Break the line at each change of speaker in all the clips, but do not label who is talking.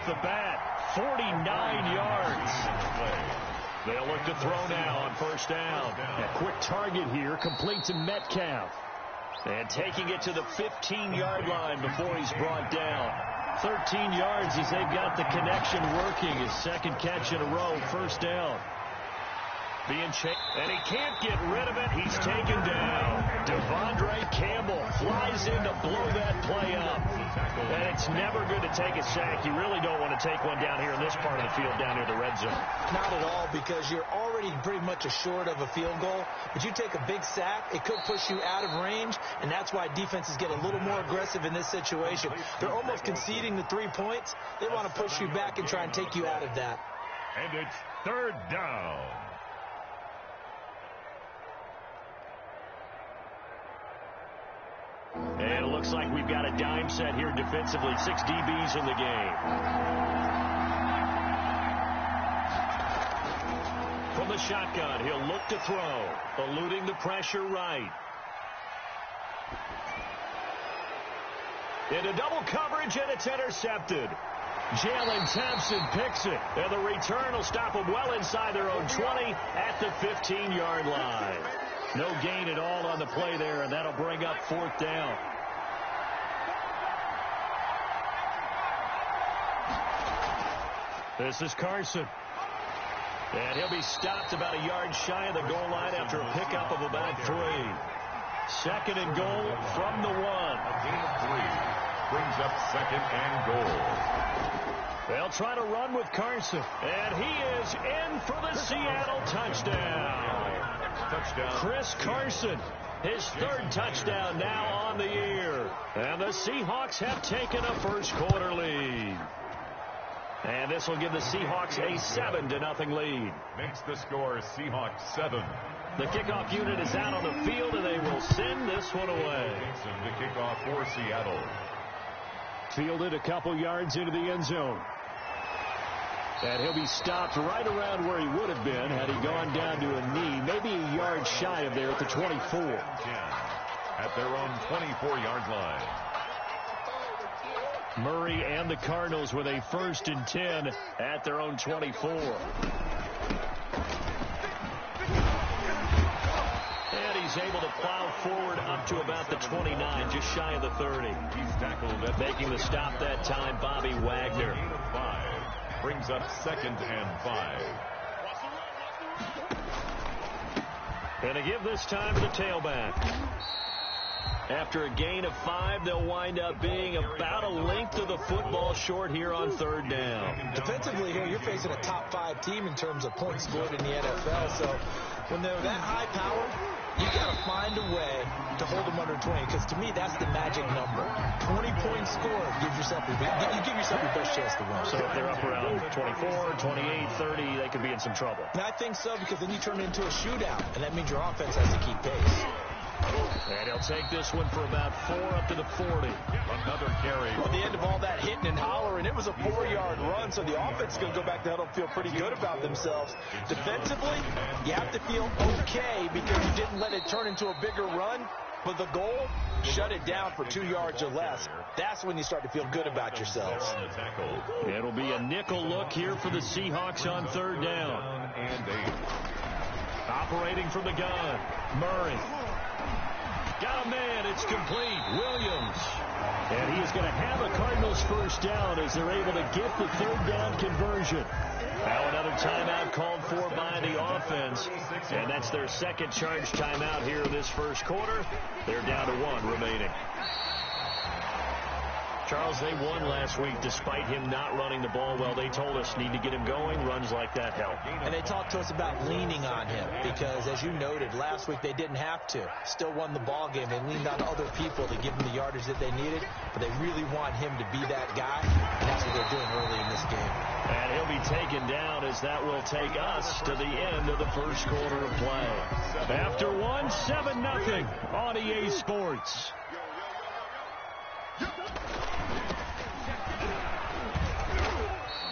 off the bat. 49 yards. They'll look to throw now on first down. A quick target here, complete to Metcalf. And taking it to the 15-yard line before he's brought down. 13 yards as they've got the connection working. His second catch in a row, first down. Being chased, and he can't get rid of it. He's taken down. Devondre Campbell flies in to blow that play up. And it's never good to take a sack. You really don't want to take one down here in this part of the field, down near the red zone.
Not at all, because you're already pretty much assured of a field goal. But you take a big sack, it could push you out of range, and that's why defenses get a little more aggressive in this situation. They're almost conceding the 3 points. They want to push you back and try and take you out of that.
And it's third down.
And it looks like we've got a dime set here defensively. 6 DBs in the game. From the shotgun, he'll look to throw. Eluding the pressure right. Into double coverage, and it's intercepted. Jalen Thompson picks it. And the return will stop them well inside their own 20 at the 15-yard line. No gain at all on the play there, and that'll bring up fourth down. This is Carson. And he'll be stopped about a yard shy of the goal line after a pickup of about 3. Second and goal from the 1.
A gain of 3 brings up second and goal.
They'll try to run with Carson. And he is in for the Seattle touchdown. Chris Carson, his third touchdown now on the year. And the Seahawks have taken a first-quarter lead. And this will give the Seahawks a 7-0 lead.
Makes the score Seahawks 7.
The kickoff unit is out on the field, and they will send this one away.
The kickoff for Seattle.
Fielded a couple yards into the end zone. And he'll be stopped right around where he would have been had he gone down to a knee, maybe a yard shy of there at the 24.
At their own 24-yard line.
Murray and the Cardinals with a 1st and 10 at their own 24. And he's able to plow forward up to about the 29, just shy of the 30.
He's tackled at
making the stop that time, Bobby Wagner.
Brings up second and 5.
And a give this time to the tailback. After a gain of 5, they'll wind up being about a length of the football short here on third down.
Defensively here, you're facing a top 5 team in terms of points scored in the NFL. So when they're that high power, you got to find a way to hold them under 20, because to me, that's the magic number. 20 points scored, you give yourself your best chance to win.
So if they're up around 24, 28, 30, they could be in some trouble.
And I think so, because then you turn it into a shootout, and that means your offense has to keep pace.
And he'll take this one for about 4 up to the 40.
Another carry.
At the end of all that hitting and hollering, it was a 4-yard run, so the offense is going to go back to huddle and feel pretty good about themselves. Defensively, you have to feel okay because you didn't let it turn into a bigger run, but the goal, shut it down for 2 yards or less. That's when you start to feel good about yourselves.
It'll be a nickel look here for the Seahawks on third down.
And 8.
Operating from the gun, Murray. Got a man, it's complete. Williams. And he's going to have a Cardinals first down as they're able to get the third down conversion. Now another timeout called for by the offense. And that's their second charge timeout here in this first quarter. They're down to 1 remaining. Charles, they won last week despite him not running the ball well. They told us need to get him going. Runs like that help.
And they talked to us about leaning on him because, as you noted, last week they didn't have to. Still won the ball game. They leaned on other people to give them the yardage that they needed, but they really want him to be that guy, and that's what they're doing early in this game.
And he'll be taken down as that will take us to the end of the first quarter of play. After 1, 7-0 on EA Sports.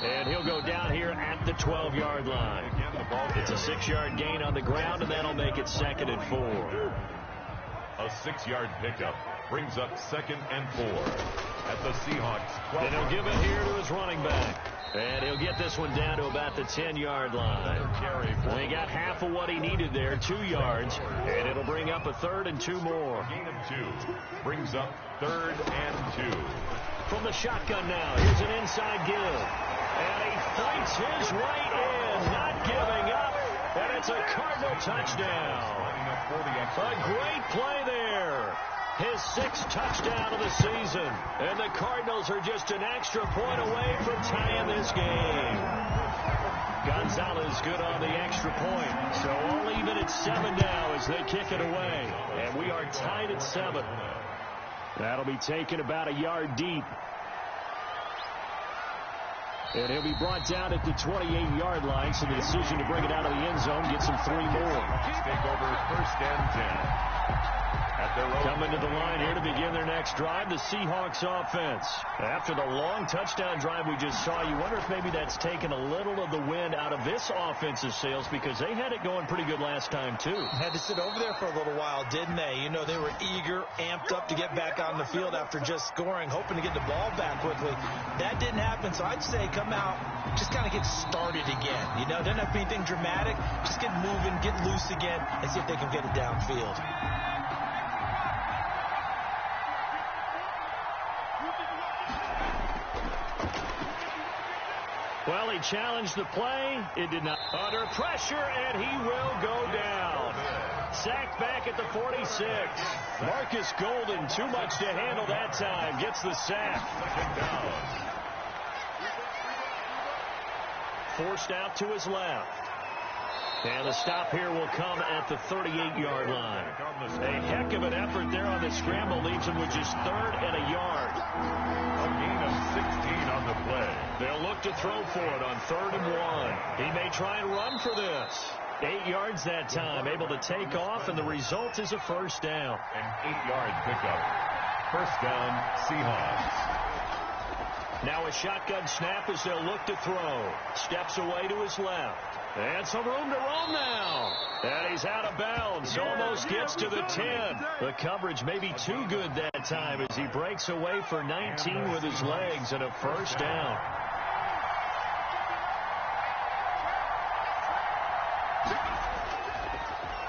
And he'll go down here at the 12-yard line. It's a 6-yard gain on the ground, and that'll make it 2nd and 4.
A 6-yard pickup brings up 2nd and 4 at the Seahawks 12.
And he'll give it here to his running back. And he'll get this one down to about the 10-yard line. And he got half of what he needed there, 2 yards. And it'll bring up a 3rd and 2 more.
Gain of 2 brings up 3rd and 2.
From the shotgun now, here's an inside give. And he fights his way in, not giving up. And it's a Cardinal touchdown. A great play there. His 6th touchdown of the season. And the Cardinals are just an extra point away from tying this game. Gonzalez good on the extra point. So all even at 7 now as they kick it away. And we are tied at 7. That'll be taken about a yard deep. And he'll be brought down at the 28-yard line, so the decision to bring it out of the end zone gets him 3 more.
Take over 1st and 10.
Coming to the line here to begin their next drive, the Seahawks offense. After the long touchdown drive we just saw, you wonder if maybe that's taken a little of the wind out of this offense's sails because they had it going pretty good last time, too.
Had to sit over there for a little while, didn't they? You know, they were eager, amped up to get back on the field after just scoring, hoping to get the ball back quickly. That didn't happen, so I'd say come out, just kind of get started again. You know, doesn't have to be anything dramatic. Just get moving, get loose again, and see if they can get it downfield.
Well, he challenged the play. It did not. Under pressure, and he will go down. Sacked back at the 46. Marcus Golden, too much to handle that time. Gets the sack. Forced out to his left. And the stop here will come at the 38-yard line. A heck of an effort there on the scramble. Leaves him with just 3rd and a yard.
A gain of 16 on the play.
They'll look to throw for it on 3rd and 1. He may try and run for this. 8 yards that time. Able to take off, and the result is a 1st down.
An 8-yard pickup. 1st down, Seahawks.
Now a shotgun snap as they'll look to throw. Steps away to his left. And some room to roam now. And he's out of bounds. Almost gets to the 10. The coverage may be too good that time as he breaks away for 19 with his legs and a 1st down.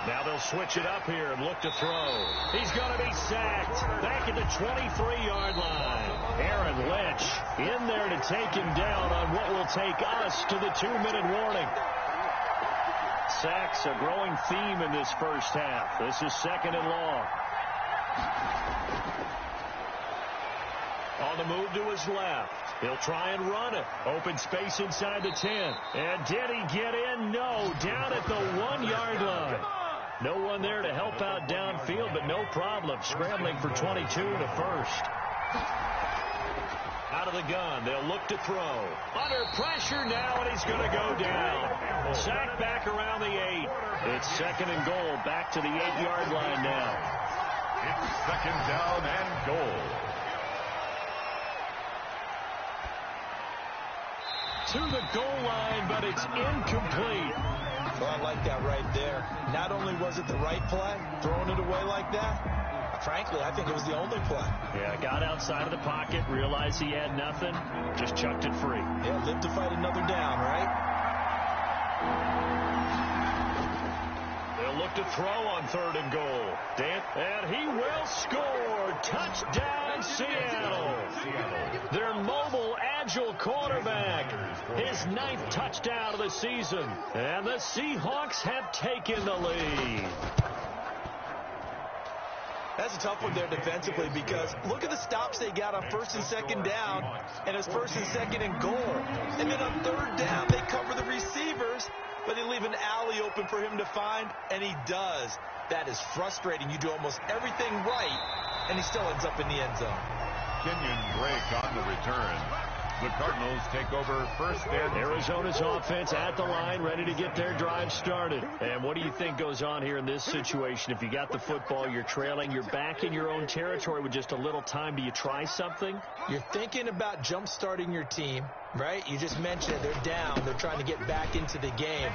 Now they'll switch it up here and look to throw. He's going to be sacked back at the 23-yard line. Aaron Lynch in there to take him down on what will take us to the 2-minute warning. Sacks a growing theme in this first half. This is 2nd and long. On the move to his left. He'll try and run it. Open space inside the 10. And did he get in? No. Down at the 1-yard line. No one there to help out downfield, but no problem. Scrambling for 22 and a 1st. Out of the gun. They'll look to throw. Under pressure now, and he's going to go down. Sacked back around the 8. It's 2nd and goal. Back to the 8-yard line now.
It's 2nd down and goal.
To the goal line, but it's incomplete.
Well, I like that right there. Not only was it the right play, throwing it away like that, frankly, I think it was the only play.
Yeah, got outside of the pocket, realized he had nothing, just chucked it free.
Yeah, live to fight another down, right?
They'll look to throw on 3rd and goal. And he will score. Touchdown, Seattle. Their mobile, agile quarterback. His 9th touchdown of the season. And the Seahawks have taken the lead.
That's a tough one there defensively because look at the stops they got on 1st and 2nd down, and it's 1st and 2nd and goal. And then on 3rd down, they cover the receivers, but they leave an alley open for him to find, and he does. That is frustrating. You do almost everything right, and he still ends up in the end zone.
Kenyon Drake on the return. The Cardinals take over 1st and 10.
Arizona's offense at the line, ready to get their drive started. And what do you think goes on here in this situation? If you got the football, you're trailing, you're back in your own territory with just a little time. Do you try something?
You're thinking about jump-starting your team, right? You just mentioned it. They're down. They're trying to get back into the game.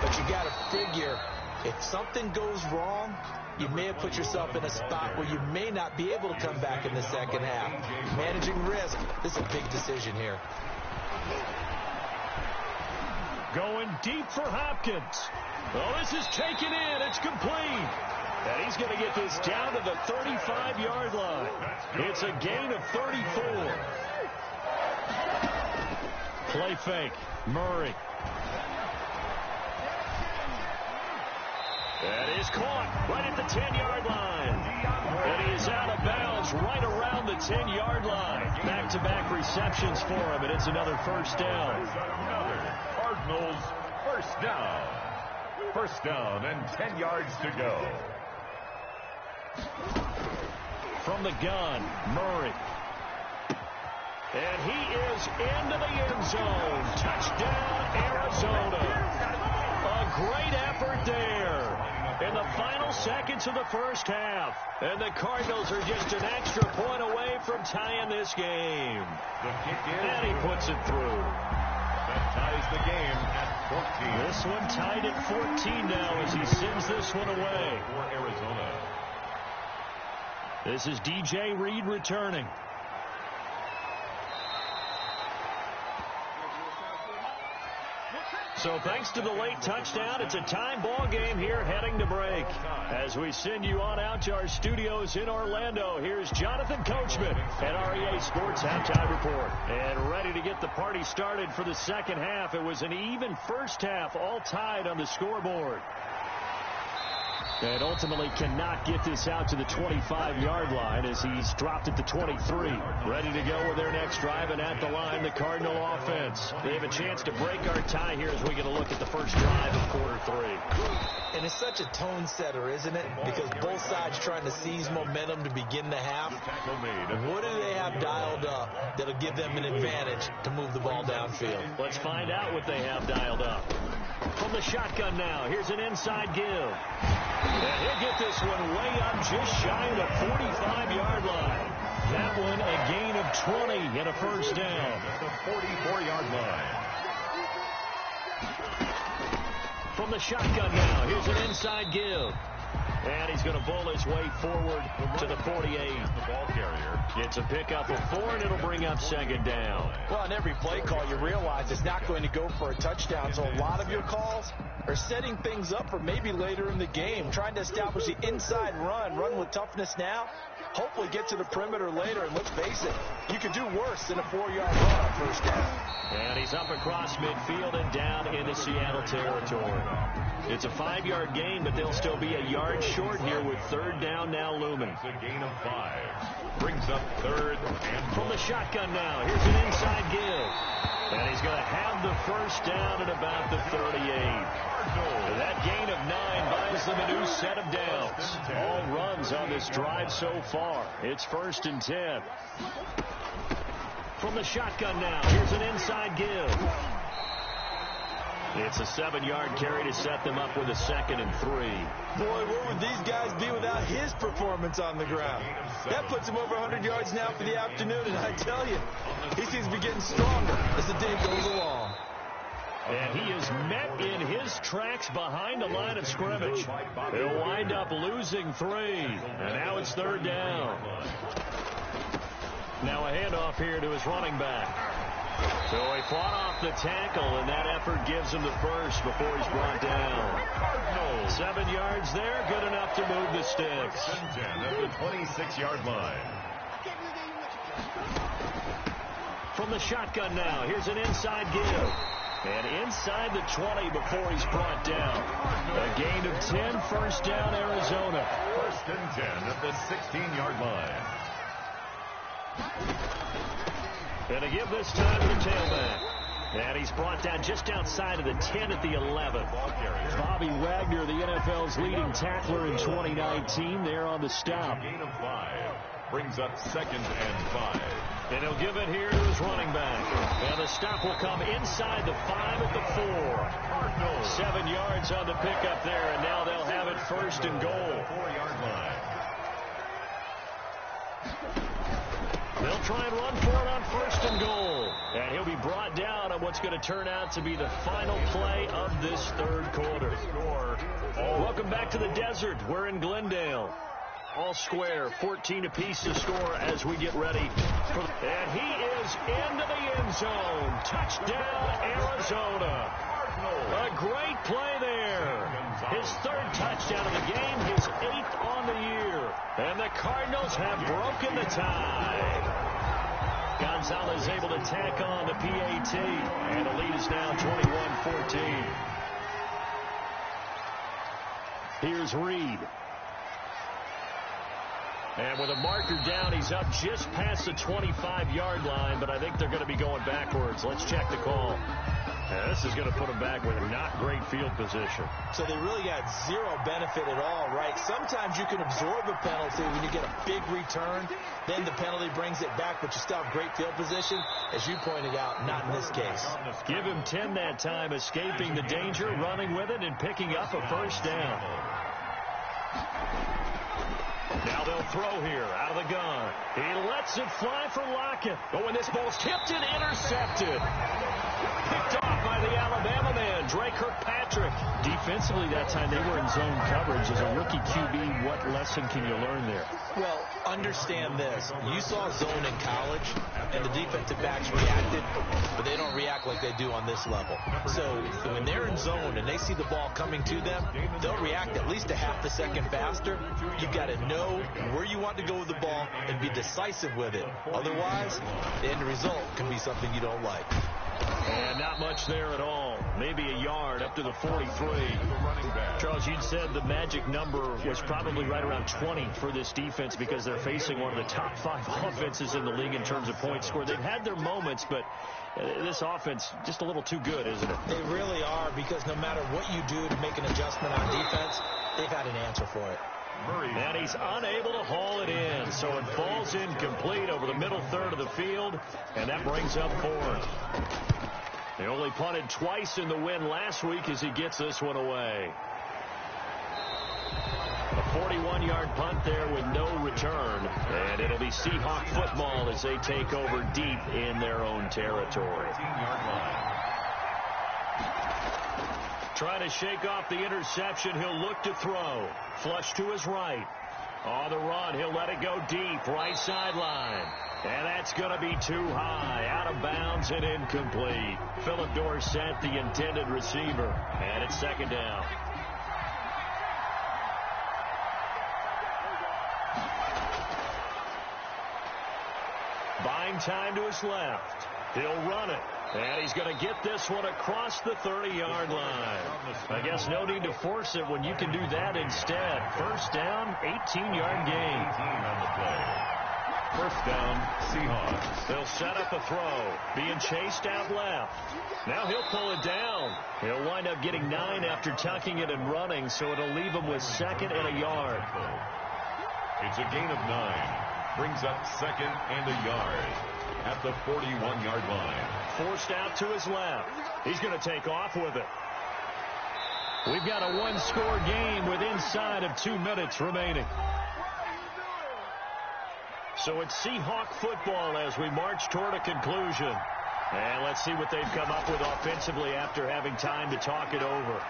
But you got to figure if something goes wrong, you may have put yourself in a spot where you may not be able to come back in the second half. Managing risk, this is a big decision here.
Going deep for Hopkins. Oh, this is taken in. It's complete. And he's going to get this down to the 35-yard line. It's a gain of 34. Play fake. Murray. That is caught right at the 10-yard line. And he is out of bounds right around the 10-yard line. Back-to-back receptions for him, and it's another first down.
Another Cardinals first down. First down and 10 yards to go.
From the gun, Murray. And he is into the end zone. Touchdown, Arizona. A great effort there in the final seconds of the first half. And the Cardinals are just an extra point away from tying this game.
The kick in.
And he puts it through.
That ties the game at 14.
This one tied at 14 now as he sends this one away.
For Arizona.
This is DJ Reed returning. So thanks to the late touchdown, it's a time ball game here heading to break. As we send you on out to our studios in Orlando, here's Jonathan Coachman at REA Sports Halftime Report. And ready to get the party started for the second half. It was an even first half, all tied on the scoreboard. And ultimately cannot get this out to the 25-yard line as he's dropped at the 23. Ready to go with their next drive, and at the line, the Cardinal offense. They have a chance to break our tie here as we get a look at the first drive of quarter three.
And it's such a tone setter, isn't it? Because both sides trying to seize momentum to begin the half. What do they have dialed up that'll give them an advantage to move the ball downfield?
Let's find out what they have dialed up. From the shotgun now, here's an inside give. And he'll get this one way up just shy of the 45-yard line. That one a gain of 20 and a first down.
At the 44-yard line.
From the shotgun now, here's an inside give. And he's going to bowl his way forward to the 48.
The ball carrier.
It's a pickup of 4, and it'll bring up second down.
Well, on every play call, you realize it's not going to go for a touchdown. So a lot of your calls are setting things up for maybe later in the game, trying to establish the inside run with toughness now, hopefully get to the perimeter later. And let's face it, you could do worse than a 4-yard run on first down.
And he's up across midfield and down into Seattle territory. It's a 5-yard gain, but they'll still be a yard short here with third down now looming.
It's a gain of 5. Brings up third and
from the shotgun now. Here's an inside give. And he's going to have the first down at about the 38. And that gain of 9 buys them a new set of downs. All runs on this drive so far. It's first and 10. From the shotgun now. Here's an inside give. It's a 7-yard carry to set them up with a second and 3.
Boy, where would these guys be without his performance on the ground? That puts him over 100 yards now for the afternoon, and I tell you, he seems to be getting stronger as the day goes along.
And he is met in his tracks behind the line of scrimmage. He'll wind up losing 3, and now it's third down. Now a handoff here to his running back. So he fought off the tackle, and that effort gives him the first before he's brought down. 7 yards there, good enough to move the sticks.
10 at the 26-yard line.
From the shotgun now, here's an inside give. And inside the 20 before he's brought down. A gain of 10, first down, Arizona.
First and 10 at the 16-yard line.
And to give this time to the tailback. And he's brought down just outside of the 10 at the 11. Bobby Wagner, the NFL's leading tackler in 2019, there on the stop.
Gain of 5. Brings up second and 5.
And he'll give it here to his running back. And the stop will come inside the 5 at the 4. 7 yards on the pickup there, and now they'll have it first and goal.
4-yard line.
They'll try and run for it on first and goal. And he'll be brought down on what's going to turn out to be the final play of this third quarter. Welcome back to the desert. We're in Glendale. All square, 14 apiece to score as we get ready. And he is into the end zone. Touchdown, Arizona. A great play there. His third touchdown of the game, his 8th on the year. And the Cardinals have broken the tie. Gonzalez able to tack on the PAT. And the lead is now 21-14. Here's Reed. And with a marker down, he's up just past the 25-yard line, but I think they're going to be going backwards. Let's check the call. And this is going to put them back with a not great field position. So they really got zero benefit at all, right? Sometimes you can absorb a penalty when you get a big return. Then the penalty brings it back, but you still have great field position. As you pointed out, not in this case. Give him 10 that time, escaping the danger, running with it, and picking up a first down. Now they'll throw here out of the gun. He lets it fly for Lockett. Oh, and this ball's tipped and intercepted. Picked off by the Alabama man, Drake Kirkpatrick. Defensively that time they were in zone coverage. As a rookie QB, what lesson can you learn there? Well, understand this. You saw zone in college, and the defensive backs reacted, but they don't react like they do on this level. So when they're in zone and they see the ball coming to them, they'll react at least a half a second faster. You've got to know where you want to go with the ball and be decisive with it. Otherwise, the end result can be something you don't like. And not much there at all. Maybe a yard up to the 43. Charles, you'd said the magic number was probably right around 20 for this defense because they're facing one of the top 5 offenses in the league in terms of points scored. They've had their moments, but this offense just a little too good, isn't it? They really are, because no matter what you do to make an adjustment on defense, they've had an answer for it. And he's unable to haul it in, so it falls incomplete over the middle third of the field, and that brings up 4th. They only punted twice in the win last week as he gets this one away. A 41-yard punt there with no return, and it'll be Seahawk football as they take over deep in their own territory. Trying to shake off the interception, he'll look to throw. Flush to his right. On the run, he'll let it go deep, right sideline. And that's going to be too high, out of bounds and incomplete. Philip Dorsett, the intended receiver, and it's 2nd down. Buying time to his left. He'll run it. And he's going to get this one across the 30-yard line. I guess no need to force it when you can do that instead. First down, 18-yard gain. On the play. First down, Seahawks. They'll set up a throw. Being chased out left. Now he'll pull it down. He'll wind up getting 9 after tucking it and running, so it'll leave him with 2nd and a yard.
It's a gain of 9. Brings up 2nd and a yard at the 41-yard line.
Forced out to his left. He's going to take off with it. We've got a 1-score game with inside of 2 minutes remaining. So it's Seahawk football as we march toward a conclusion. And let's see what they've come up with offensively after having time to talk it over.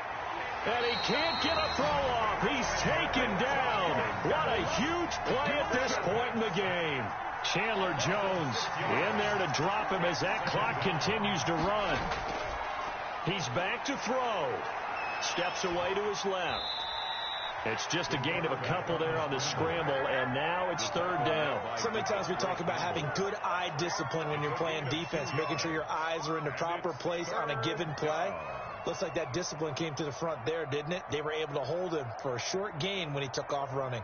And he can't get a throw off. He's taken down. What a huge play at this point in the game. Chandler Jones in there to drop him as that clock continues to run. He's back to throw. Steps away to his left. It's just a gain of a couple there on the scramble, and now it's 3rd down. So many times we talk about having good eye discipline when you're playing defense, making sure your eyes are in the proper place on a given play. Looks like that discipline came to the front there, didn't it? They were able to hold him for a short gain when he took off running.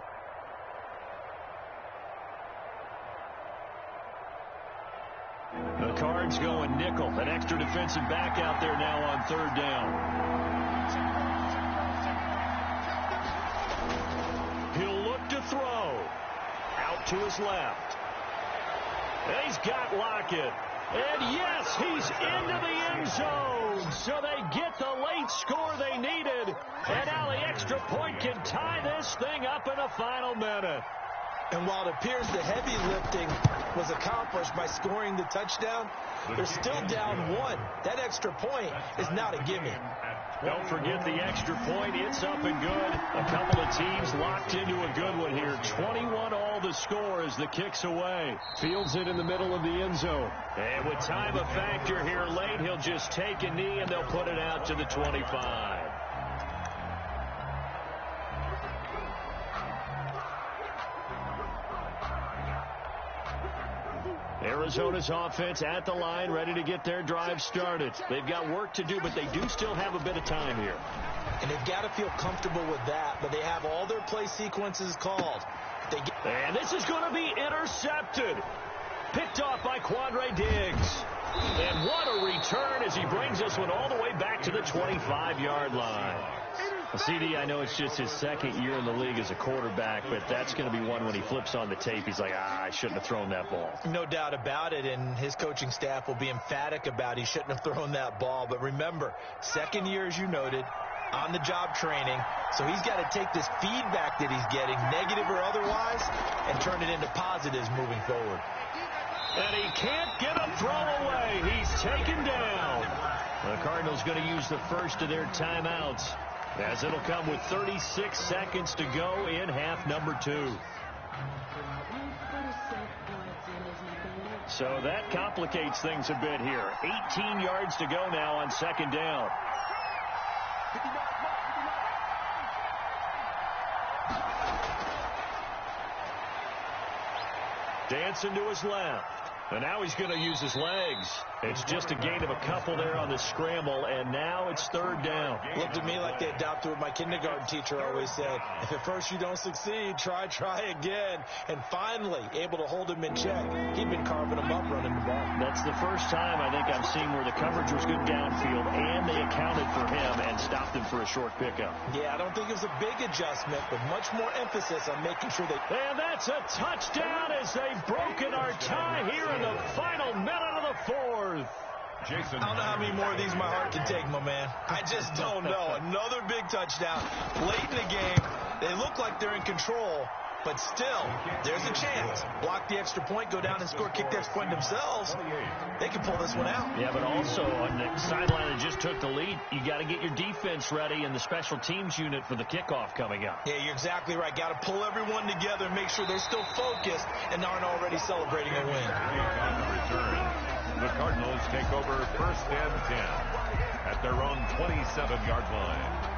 The Cards going nickel. An extra defensive back out there now on 3rd down. He'll look to throw. Out to his left. And he's got Lockett. And yes, he's into the end zone. So they get the late score they needed. And now the extra point can tie this thing up in the final minute.
And while it appears the heavy lifting was accomplished by scoring the touchdown, they're still down 1. That extra point is not a gimme.
Don't forget the extra point. It's up and good. A couple of teams locked into a good one here. 21 all the score as the kick's away. Fields it in the middle of the end zone. And with time a factor here late, he'll just take a knee and they'll put it out to the 25. Arizona's offense at the line, ready to get their drive started. They've got work to do, but they do still have a bit of time here.
And they've got to feel comfortable with that, but they have all their play sequences called.
And this is going to be intercepted. Picked off by Quandre Diggs. And what a return as he brings this one all the way back to the 25-yard line. CD, I know it's just his second year in the league as a quarterback, but that's going to be one when he flips on the tape. He's like, I shouldn't have thrown that ball.
No doubt about it, and his coaching staff will be emphatic about he shouldn't have thrown that ball. But remember, second year, as you noted, on-the-job training, so he's got to take this feedback that he's getting, negative or otherwise, and turn it into positives moving forward.
And he can't get a throw away. He's taken down. The Cardinals going to use the first of their timeouts, as it'll come with 36 seconds to go in half number 2. So that complicates things a bit here. 18 yards to go now on second down. Dancing to his left. And now he's going to use his legs. It's just a gain of a couple there on the scramble, and now it's third down.
Looked at me like they adopted what my kindergarten teacher always said. If at first you don't succeed, try again. And finally, able to hold him in check. He'd been carving him up running the ball.
That's the first time I think I've seen where the coverage was good downfield, and they accounted for him and stopped him for a short pickup.
Yeah, I don't think it was a big adjustment, but much more emphasis on making sure they...
And that's a touchdown as they've broken our tie here in the final minute of the fourth.
Jason,
I don't know how many more of these my heart can take, my man. I just don't know. Another big touchdown. Late in the game, they look like they're in control, but still, there's a chance. Block the extra point, go down and score, kick the extra point themselves. They can pull this one out.
Yeah, but also on the sideline that just took the lead, you got to get your defense ready and the special teams unit for the kickoff coming up.
Yeah, you're exactly right. Got to pull everyone together and make sure they're still focused and aren't already celebrating a win.
on the return, the Cardinals take over first and 10 at their own 27-yard line.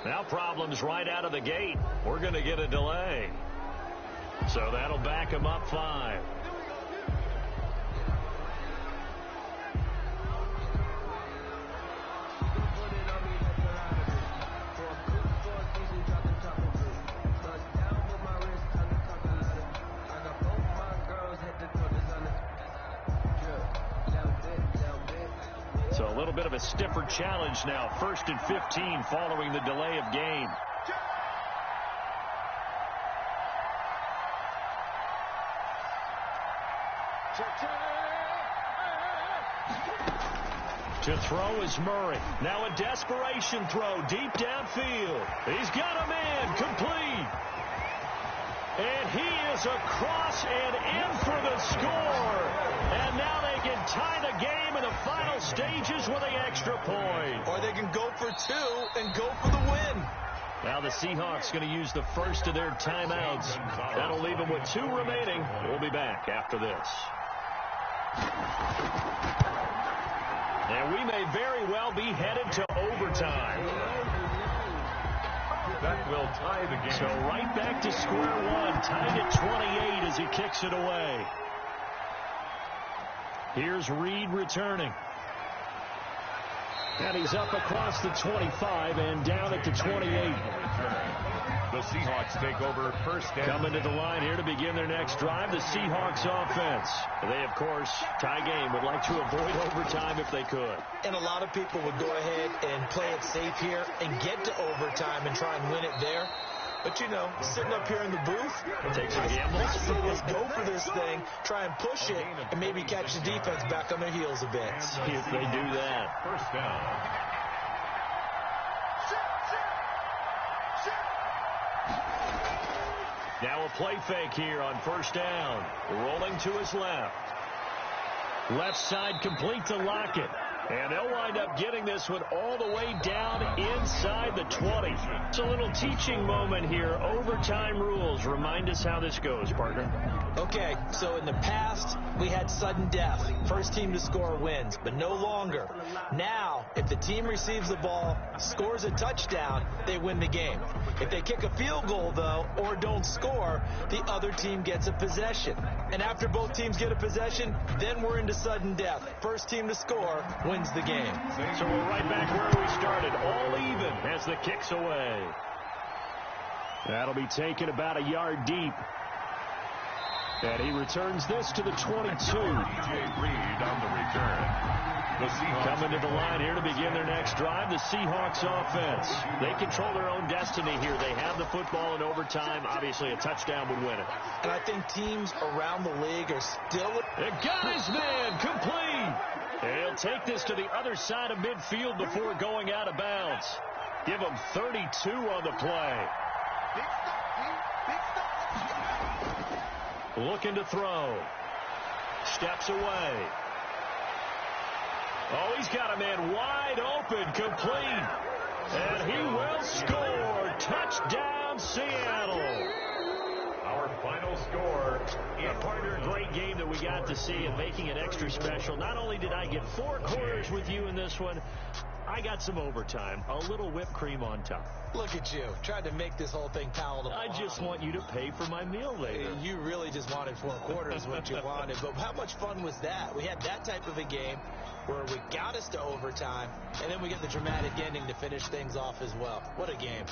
Now problems right out of the gate. We're going to get a delay. So that'll back him up 5. So a little bit of a stiffer challenge now. 1st and 15 following the delay of game. To throw is Murray. Now a desperation throw deep downfield. He's got a man complete. And he is across and in for the score. And now they can tie the game in the final stages with an extra point.
Or they can go for 2 and go for the win.
Now the Seahawks going to use the first of their timeouts. That'll leave them with 2 remaining. We'll be back after this. And we may very well be headed to overtime.
That will tie the game.
So right back to square one, tied at 28 as he kicks it away. Here's Reed returning. And he's up across the 25 and down at the 28.
The Seahawks take over first down.
Coming to the line here to begin their next drive, the Seahawks offense. They, of course, tie game, would like to avoid overtime if they could.
And a lot of people would go ahead and play it safe here and get to overtime and try and win it there. But, you know, sitting up here in the booth,
take some gambles.
Let's go for this thing, try and push it, and maybe catch the defense back on their heels a bit.
See if they do that.
First down.
Now a play fake here on first down. Rolling to his left. Left side complete to Lockett. And they'll wind up getting this one all the way down inside the 20. It's a little teaching moment here. Overtime rules. Remind us how this goes, partner.
Okay, so in the past, we had sudden death. First team to score wins, but no longer. Now, if the team receives the ball, scores a touchdown, they win the game. If they kick a field goal, though, or don't score, the other team gets a possession. And after both teams get a possession, then we're into sudden death. First team to score wins the game.
So we're right back where we started, all even as the kick's away. That'll be taken about a yard deep. And he returns this to the 22.
DJ Reed on the return. The Seahawks
coming to the line here to begin their next drive. The Seahawks offense. They control their own destiny here. They have the football in overtime. Obviously, a touchdown would win it.
And I think teams around the league are still...
It got his man complete. And he'll take this to the other side of midfield before going out of bounds. Give him 32 on the play. Looking to throw. Steps away. Oh, he's got a man wide open, complete. And he will score. Touchdown, Seattle.
Our final score.
Partner, a great game that we got to see and making it extra special. Not only did I get 4 quarters with you in this one, I got some overtime. A little whipped cream on top.
Look at you. Tried to make this whole thing palatable.
I just want you to pay for my meal later.
You really just wanted 4 quarters what you wanted. But how much fun was that? We had that type of a game where we got us to overtime, and then we get the dramatic ending to finish things off as well. What a game.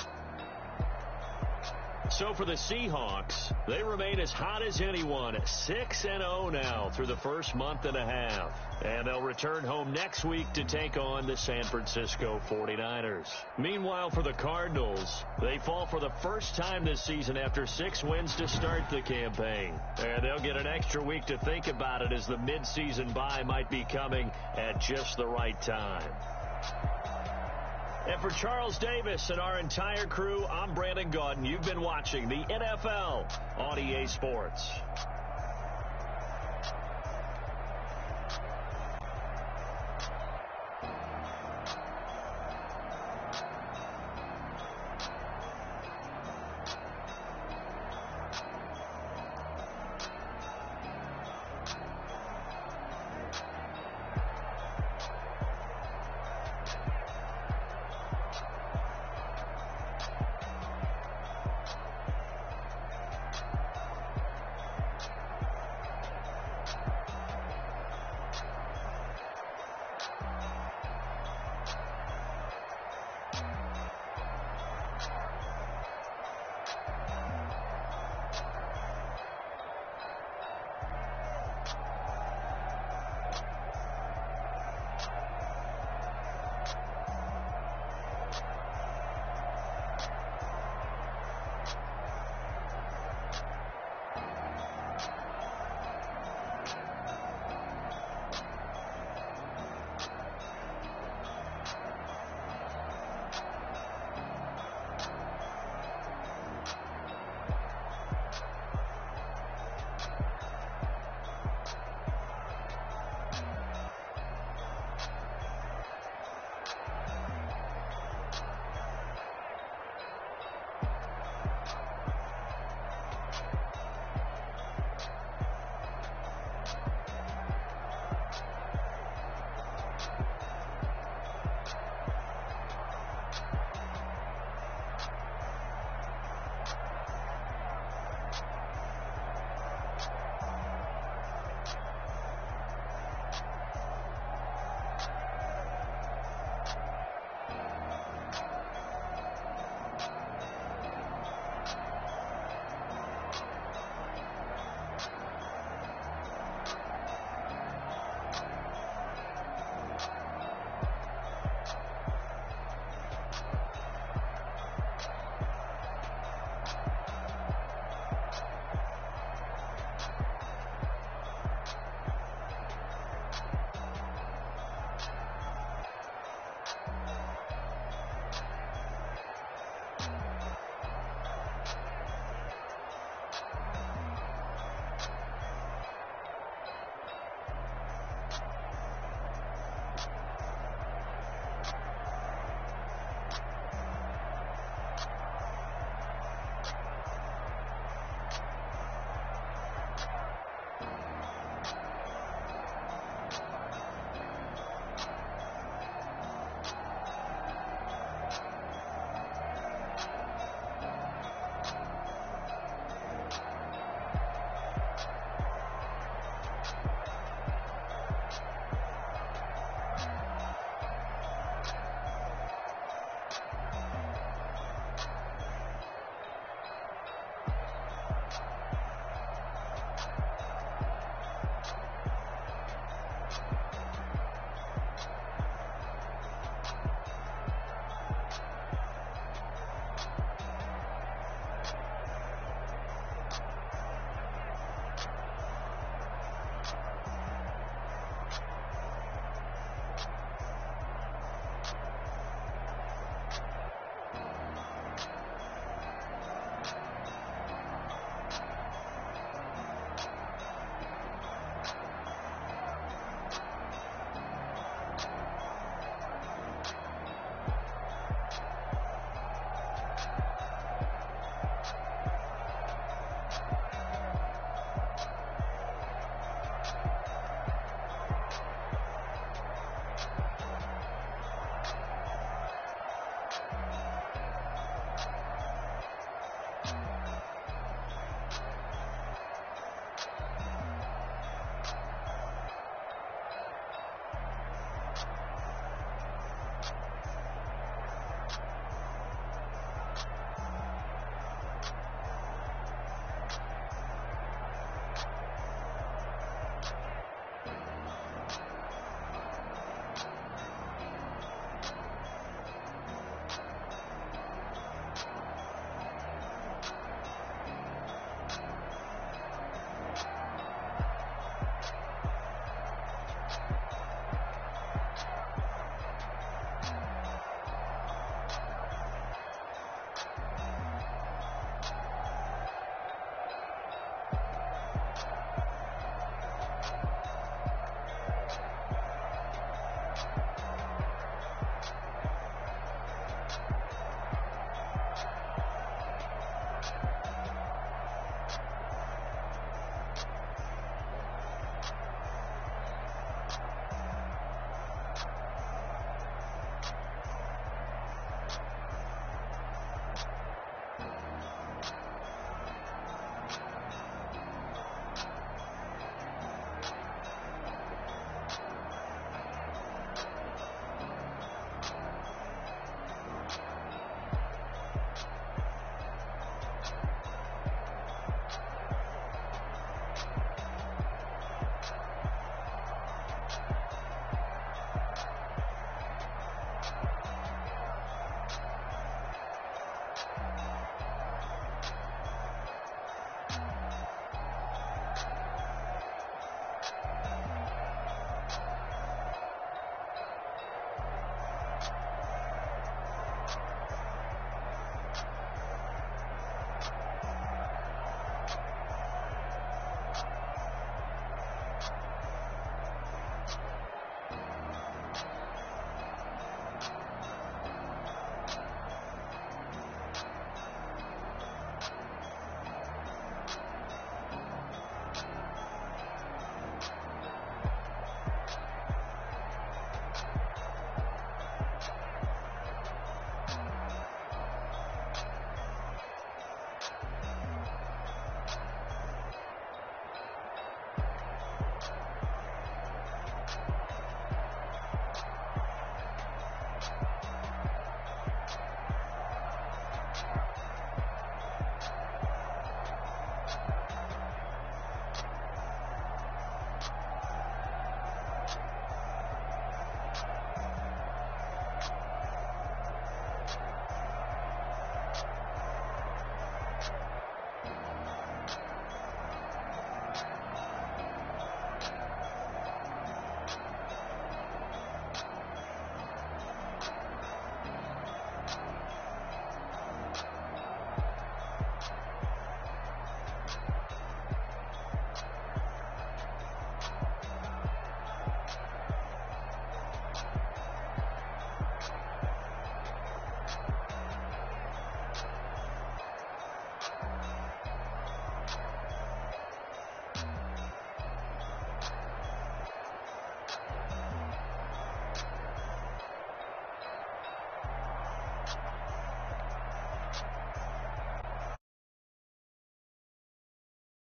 So for the Seahawks, they remain as hot as anyone, 6-0 now through the first month and a half. And they'll return home next week to take on the San Francisco 49ers. Meanwhile, for the Cardinals, they fall for the first time this season after 6 wins to start the campaign. And they'll get an extra week to think about it as the midseason bye might be coming at just the right time. And for Charles Davis and our entire crew, I'm Brandon Gaudin. You've been watching the NFL on EA Sports.